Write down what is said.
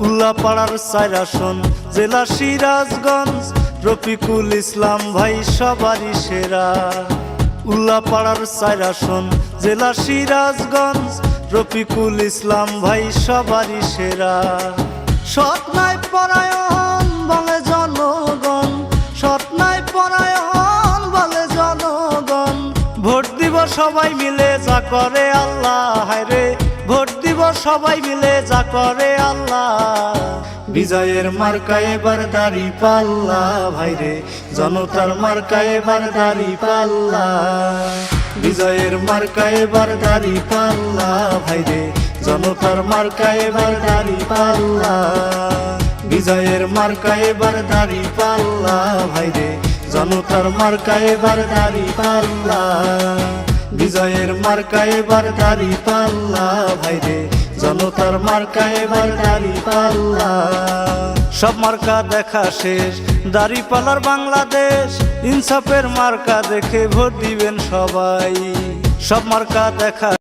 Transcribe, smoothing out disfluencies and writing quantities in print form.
উল্লাপাড়ার 4 আসন জেলা সিরাজগঞ্জ, রফিকুল ইসলাম ভাই সবারই সেরা। উল্লাপাড়ার 4 আসন জেলা সিরাজগঞ্জ, রফিকুল ইসলাম ভাই সবারই সেরা। সৎ নাই পরায়ণ বলে জনগণ, সৎ নাই পরায়ণ বলে জনগণ। ভোট দিব সবাই মিলে যা করে আল্লাহ, হায়রে ভোট দিব সবাই মিলে যা করে আল্লাহ। বিজয়ের মার্কা এবার দাঁড়িপাল্লা, ভাইরে জনতার মার্কা এবার দাঁড়িপাল্লা। বিজয়ের মার্কা এবার দাঁড়িপাল্লা, ভাইরে জনতার মার্কা এবার দাঁড়িপাল্লা। বিজয়ের মার্কা এবার দাঁড়িপাল্লা, ভাইরে জনতার মার্কা এবার দাঁড়িপাল্লা। বিজয়ের মার্কা এবার দাঁড়িপাল্লা, ভাইরে জনতার মার্কা এবার দাঁড়িপাল্লা। সব মার্কা দেখা শেষ, দাঁড়িপাল্লার বাংলাদেশ, ইনসাফের মার্কা দেখে ভোট দিবেন সবাই। সব মার্কা দেখা